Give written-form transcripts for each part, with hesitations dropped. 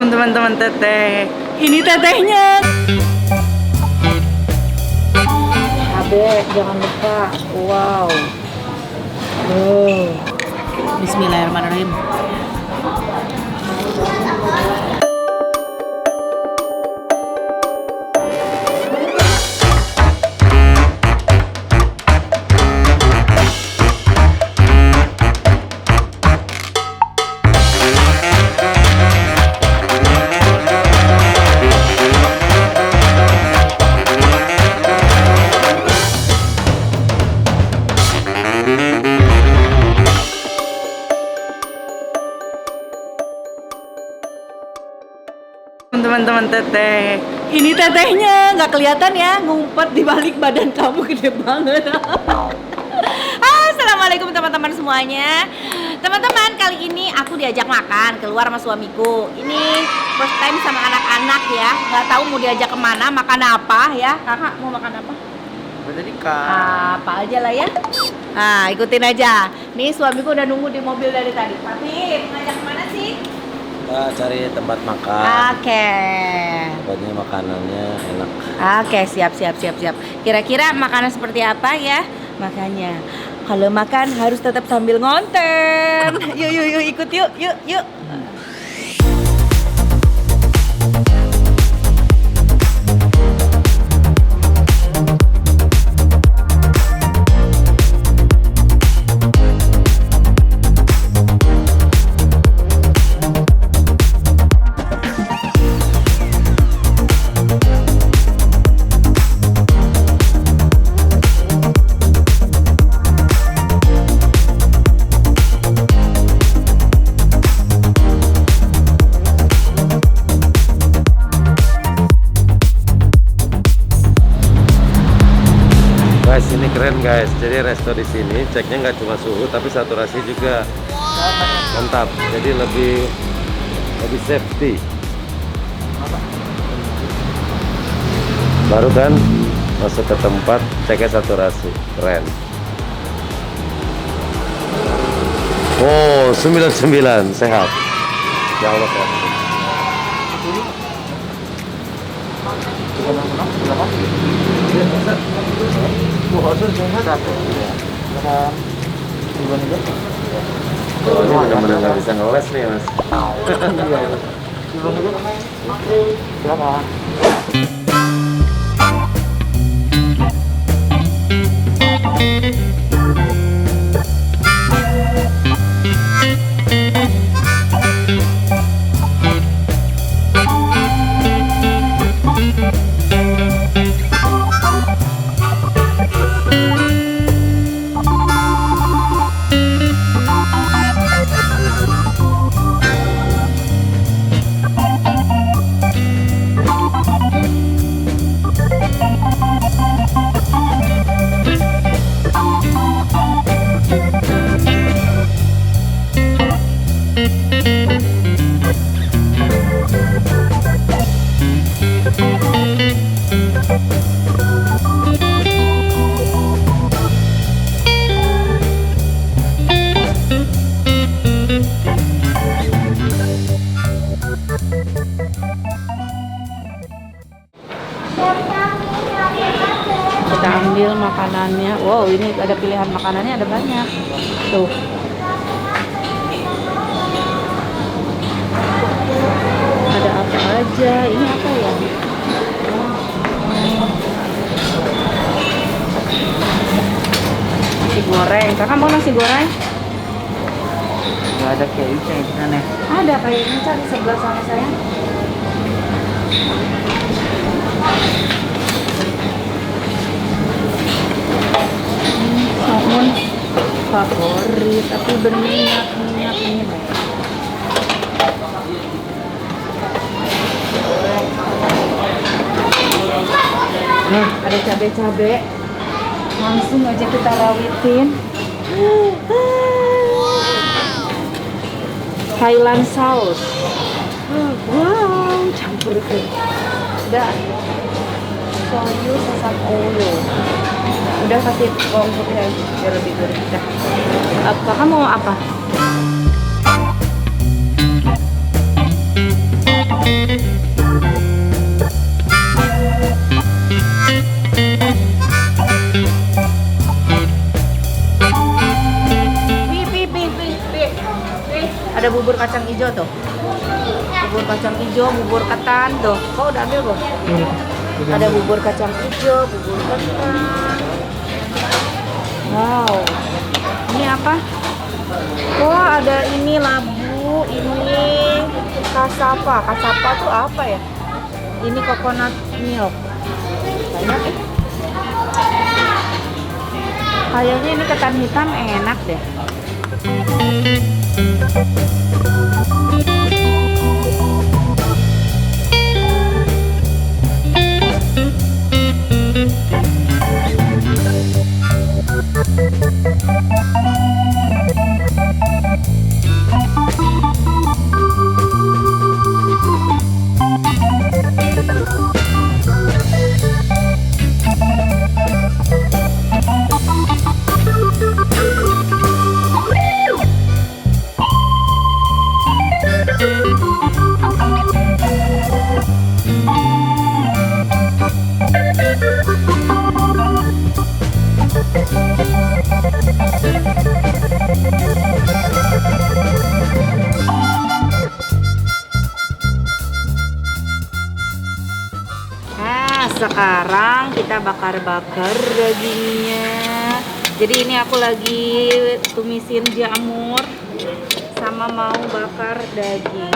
Teman-teman teteh, ini tetehnya. Cabe, jangan lupa. Wow. Bismillahirrahmanirrahim. Teman-teman teteh, ini tetehnya. Nggak kelihatan ya, ngumpet di balik badan kamu gede banget. Assalamualaikum teman-teman semuanya. Teman-teman, kali ini aku diajak makan keluar sama suamiku. Ini first time sama anak-anak ya. Nggak tahu mau diajak kemana, makan apa ya. Kakak mau makan apa? Apa aja lah ya. Nah, ikutin aja. Nih suamiku udah nunggu di mobil dari tadi. Tapi ngajak kemana sih? Kita cari tempat makan. Oke. Pokoknya makanannya enak. Oke, siap. Kira-kira makanan seperti apa ya? Makanya kalau makan harus tetap sambil ngonten. Yuk, ikut yuk. Guys, ini keren guys. Jadi resto di sini ceknya nggak cuma suhu tapi saturasi juga. Mantap. Jadi lebih safety. Baru kan masuk ke tempat ceknya saturasi. Keren. Oh, 99 sehat. Ya Allah sehat. Oh, ini benar-benar nggak bisa ngeles nih mas. Kita ambil makanannya. Wow, ini ada pilihan makanannya, ada banyak. Tuh. Ada apa aja? Ini apa ya? Nasi goreng. Kakak mau nasi goreng? Gak ada kayaknya di sana. Ada kayaknya, cari sebelah sana sayang. Salmon favorit, tapi berminyak ini. Nih, ada cabe-cabe. Langsung aja kita rawitin. Thailand sauce. Wow, campur ke. Udah. Soyu, sesam oil. Udah kasih bawang putih aja biar lebih gurih. Dah. Kakak mau apa? Ada bubur kacang hijau tuh. Bubur kacang hijau, bubur ketan tuh. Kau udah ambil belum? Ada bubur kacang hijau, bubur ketan. Wow. Ini apa? Oh, ada ini labu, ini kasapa. Kasapa tuh apa ya? Ini coconut milk. Banyak ya? Kayaknya ini ketan hitam enak deh. Sekarang kita bakar-bakar dagingnya. Jadi ini aku lagi tumisin jamur sama mau bakar daging.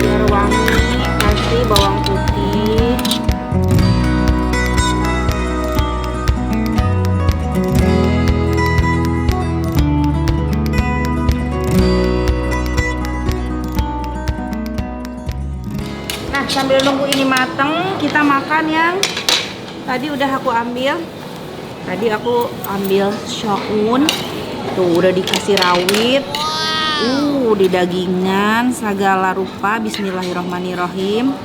Biar wangi, kasih bawang putih. Sambil nunggu ini mateng, kita makan yang tadi udah aku ambil. Tadi aku ambil shoun. Tuh udah dikasih rawit. Di dagingan segala rupa. Bismillahirrohmanirrohim.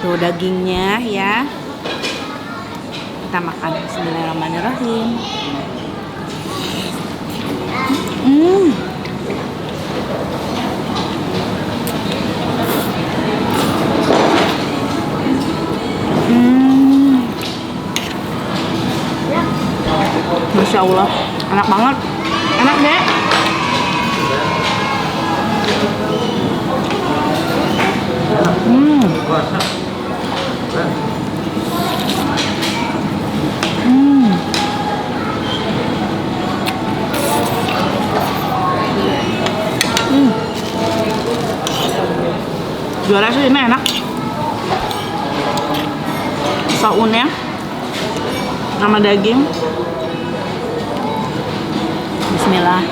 Tuh dagingnya ya. Kita makan. Bismillahirrohmanirrohim. Masya Allah, enak banget, enak deh. Juara sih ini enak. Saunnya sama daging. Bismillah.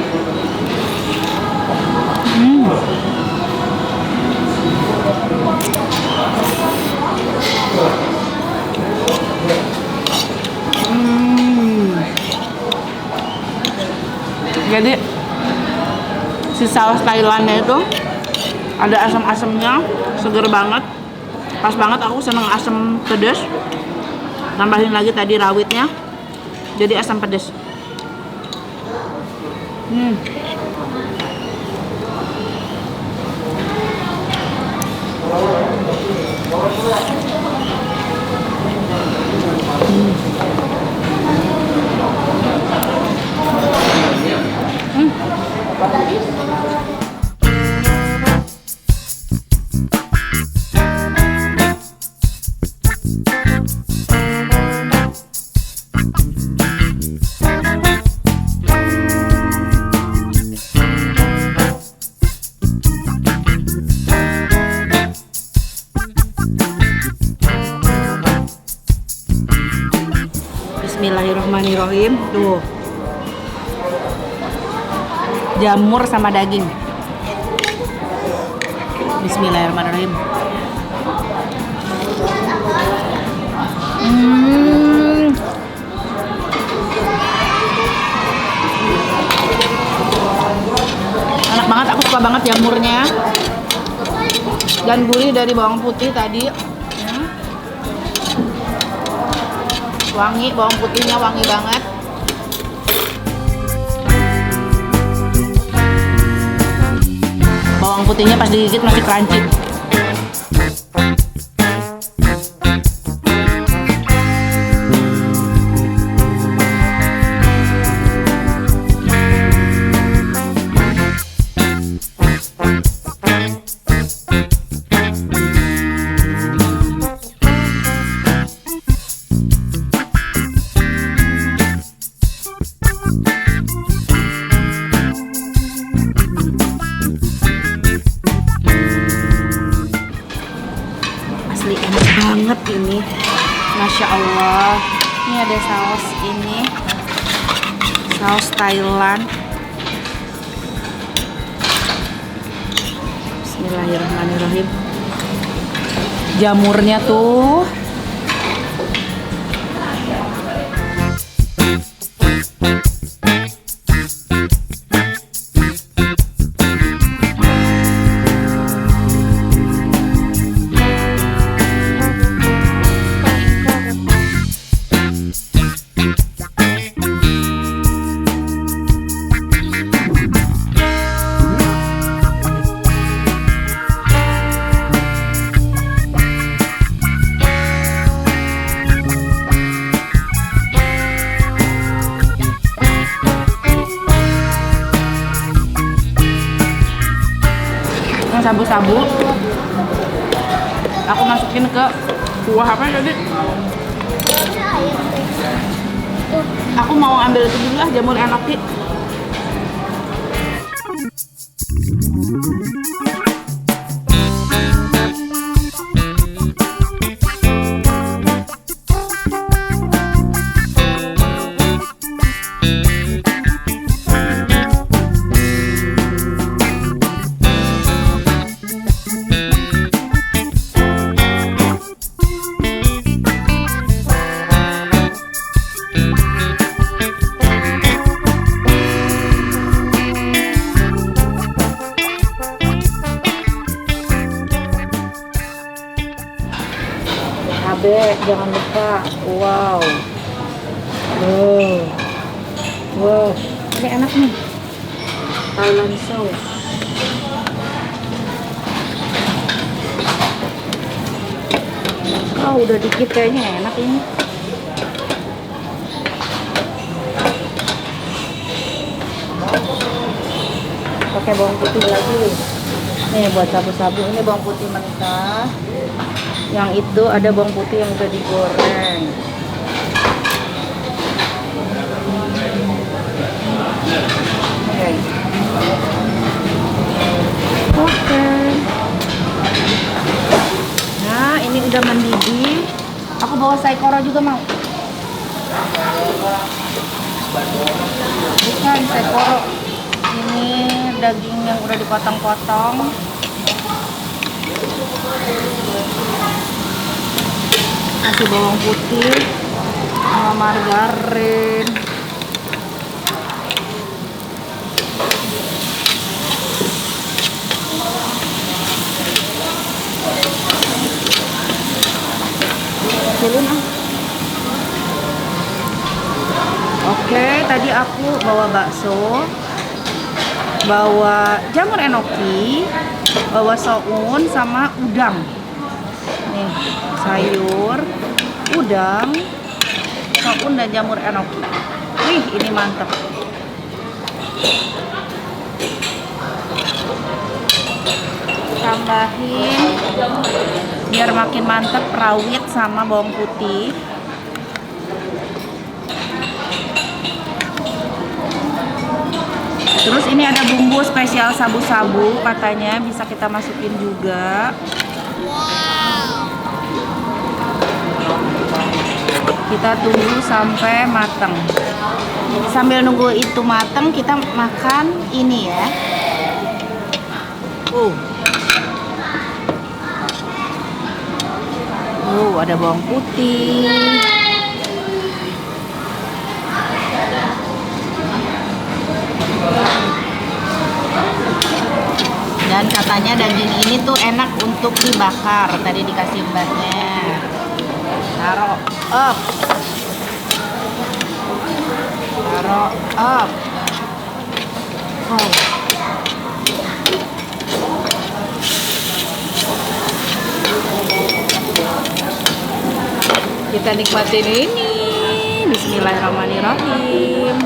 Jadi si saus Thailandnya itu ada asam-asamnya, seger banget, pas banget. Aku seneng asam pedas. Tambahin lagi tadi rawitnya, jadi asam pedas. Bismillahirrahmanirrahim. Tuh jamur sama daging. Bismillahirrahmanirrahim. Enak banget, aku suka banget jamurnya. Dan gurih dari bawang putih tadi. Wangi, bawang putihnya wangi banget. Bawang putihnya pas digigit masih crunchy. Asli enak banget ini, Masya Allah. Ini ada saus ini, saus Thailand. Bismillahirrahmanirrahim. Jamurnya tuh sabu-sabu. Aku masukin ke kuah apa tadi? Aku mau ambil itu dulu lah, jamur enoki. Cabe, jangan lupa. Wow. Wow. Ini enak nih. Thailand sauce. Oh, udah dikit kayaknya enak ini. Pakai bawang putih lagi. Nih buat sabu-sabu ini bawang putih mentah. Yang itu ada bawang putih yang udah digoreng. Oke. Nah, ini udah mendidih. Aku bawa saikoro juga mau. Bukan saikoro. Ini daging yang udah dipotong-potong. Kasih bawang putih sama margarin. Kecilin ah. Oke, tadi aku bawa bakso, bawa jamur enoki, bawa soun sama udang. Nih, sayur, udang, soun dan jamur enoki. Wih, ini mantep. Tambahin biar makin mantep rawit sama bawang putih. Terus ini ada bumbu spesial sabu-sabu, katanya bisa kita masukin juga. Kita tunggu sampai matang. Sambil nunggu itu matang, kita makan ini ya. Ada bawang putih. Dan katanya daging ini tuh enak untuk dibakar. Tadi dikasih mbaknya. Taruh up. up. Oh. Kita nikmatin ini. Bismillahirrahmanirrahim.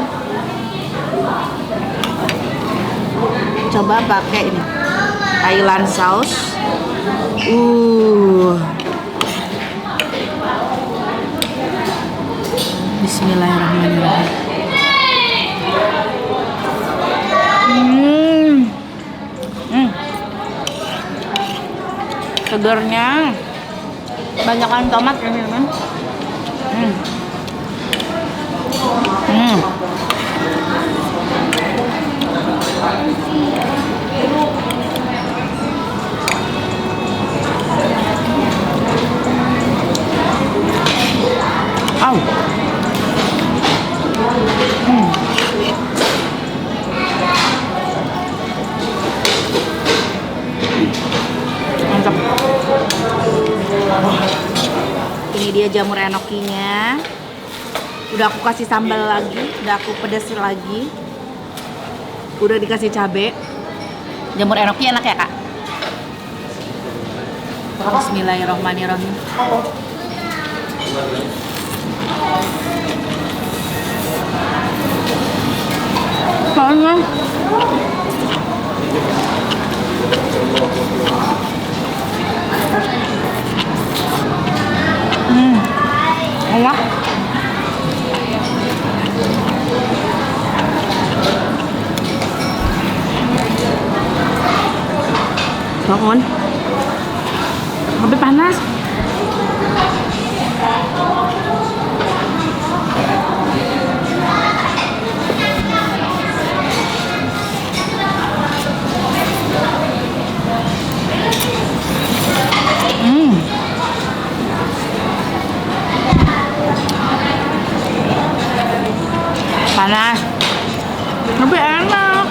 Coba pakai ini Thailand sauce. Bismillahirrahmanirrahim. Segernya banyakan tomat ya teman. Mantap. Ini dia jamur enokinya. Udah aku kasih sambal lagi, udah aku pedas lagi. Udah dikasih cabe. Jamur enoki enak ya, Kak? Bismillahirrahmanirrahim. Soalnya enak. Bangun. Tapi panas. Panas. Tapi enak.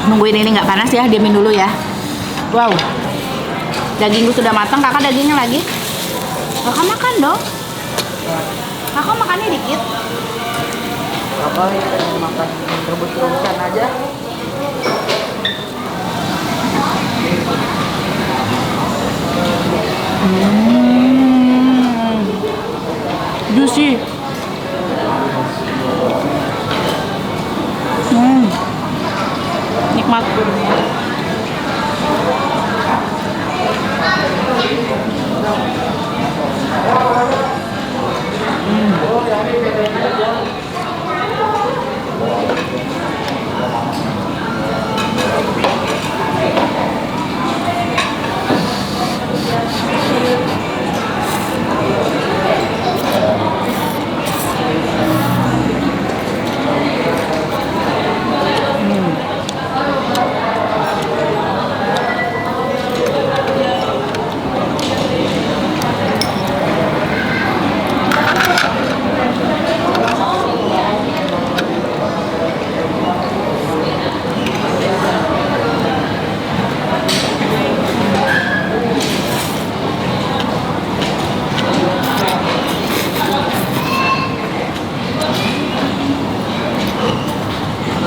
Nungguin ini nggak panas ya, diamin dulu ya. Wow, dagingku sudah matang. Kakak dagingnya lagi. Kakak makan dong. Kakak makannya dikit. Apa makan rebus-rebusan aja? Juicy. Nikmat.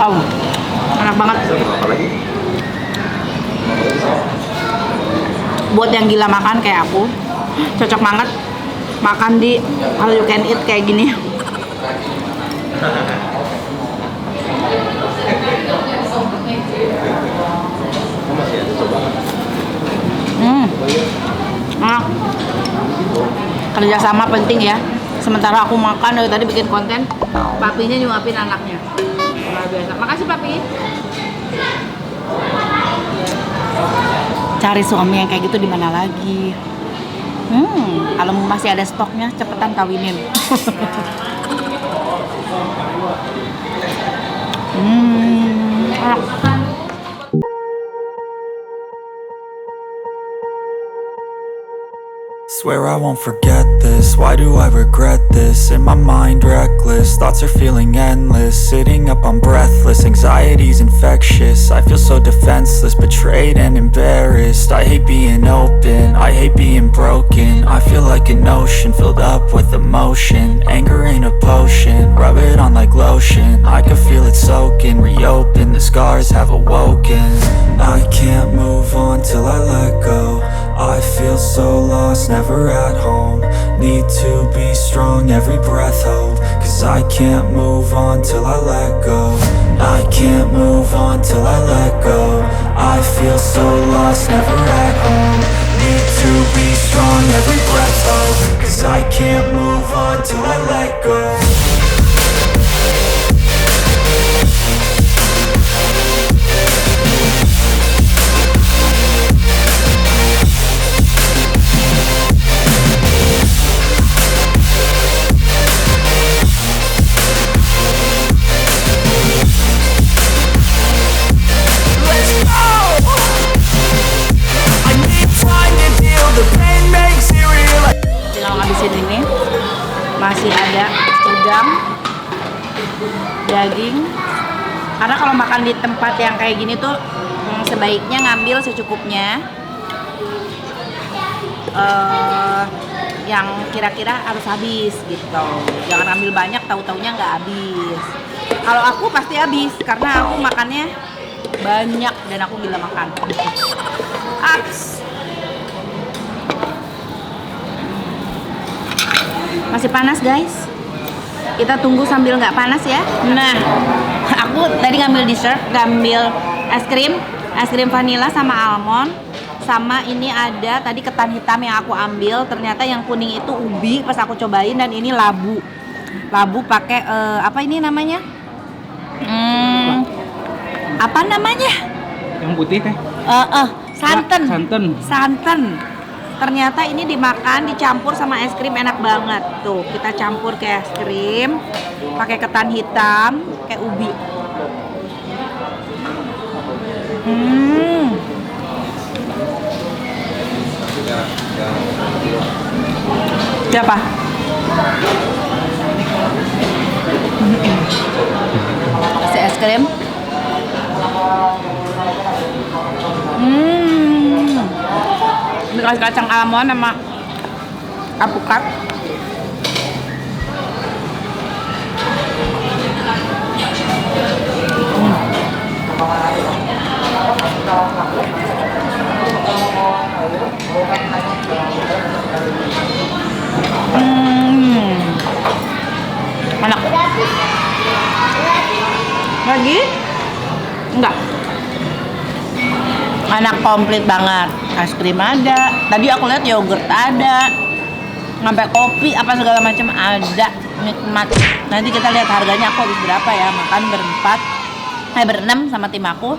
Wow, enak banget. Buat yang gila makan kayak aku, cocok banget makan di all you can eat kayak gini. Enak. Kerjasama penting ya. Sementara aku makan dari tadi bikin konten, papinya nyuapin anaknya. Luar biasa. Makasih papi. Cari suami yang kayak gitu di mana lagi? Kalau masih ada stoknya, cepetan kawinin. Swear I won't forget this. Why do I regret this? In my mind reckless, thoughts are feeling endless. Sitting up, I'm breathless, anxiety's infectious. I feel so defenseless, betrayed and embarrassed. I hate being open, I hate being broken. I feel like an ocean filled up with emotion. Anger ain't a potion, rub it on like lotion. I can feel it soaking, reopen, the scars have awoken. I can't move on till I let go. I feel so lost, never at home. Need to be strong, every breath hope. Cause I can't move on till I let go. I can't move on till I let go. I feel so lost, never at home. Need to be strong, every breath hope. Cause I can't move on till I let go. Tinggal ngabisin ini. Masih ada udang, daging. Karena kalau makan di tempat yang kayak gini tuh sebaiknya ngambil secukupnya. Yang kira-kira harus habis gitu. Jangan ambil banyak, tahu-taunya nggak habis. Kalau aku pasti habis karena aku makannya banyak dan aku gila makan. Aks. Masih panas guys. Kita tunggu sambil nggak panas ya. Nah, aku tadi ngambil dessert, ngambil es krim vanilla sama almond. Sama ini ada tadi ketan hitam yang aku ambil. Ternyata yang kuning itu ubi pas aku cobain, dan ini labu. Labu pakai apa ini namanya? Apa namanya? Yang putih teh. Santan. Ternyata ini dimakan dicampur sama es krim, enak banget. Tuh, kita campur ke es krim pakai ketan hitam kayak ubi. Siapa? Si es krim. Dikasih kacang almond sama alpukat. Enak. Lagi? Enggak. Enak, komplit banget. Es krim ada. Tadi aku lihat yogurt ada. Sampai kopi apa segala macam ada. Nikmat. Nanti kita lihat harganya aku habis berapa ya. Makan berenam sama tim aku.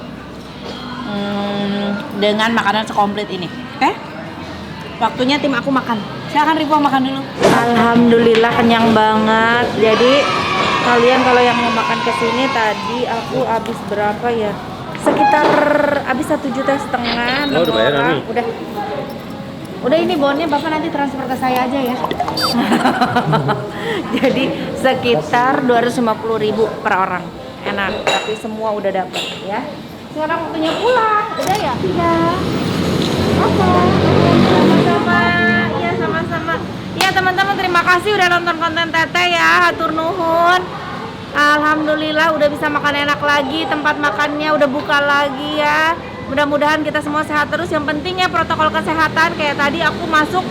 Dengan makanan sekomplit ini. Oke? Waktunya tim aku makan. Silakan Rivo makan dulu. Alhamdulillah kenyang banget. Jadi kalian kalau yang mau makan kesini tadi aku habis berapa ya? Sekitar habis 1,5 juta. Oh, udah bayar nih. Udah, ini bonnya Bapak nanti transfer ke saya aja ya. Jadi sekitar 250.000 per orang. Enak, tapi semua udah dapat ya. Sekarang waktunya pulang. Udah ya? Iya. Oke. Sama-sama. Iya, sama-sama. Iya, teman-teman, terima kasih udah nonton konten Teteh ya. Hatur nuhun. Alhamdulillah udah bisa makan enak lagi, tempat makannya udah buka lagi ya. Mudah-mudahan kita semua sehat terus. Yang penting ya protokol kesehatan. Kayak tadi aku masuk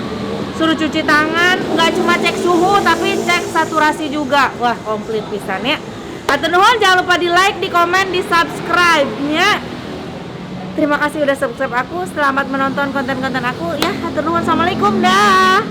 suruh cuci tangan, nggak cuma cek suhu tapi cek saturasi juga. Wah, komplit pisan ya. Hatur nuhun, jangan lupa di like, di komen, di subscribe ya. Terima kasih udah subscribe aku. Selamat menonton konten-konten aku ya. Hatur nuhun, assalamualaikum dah.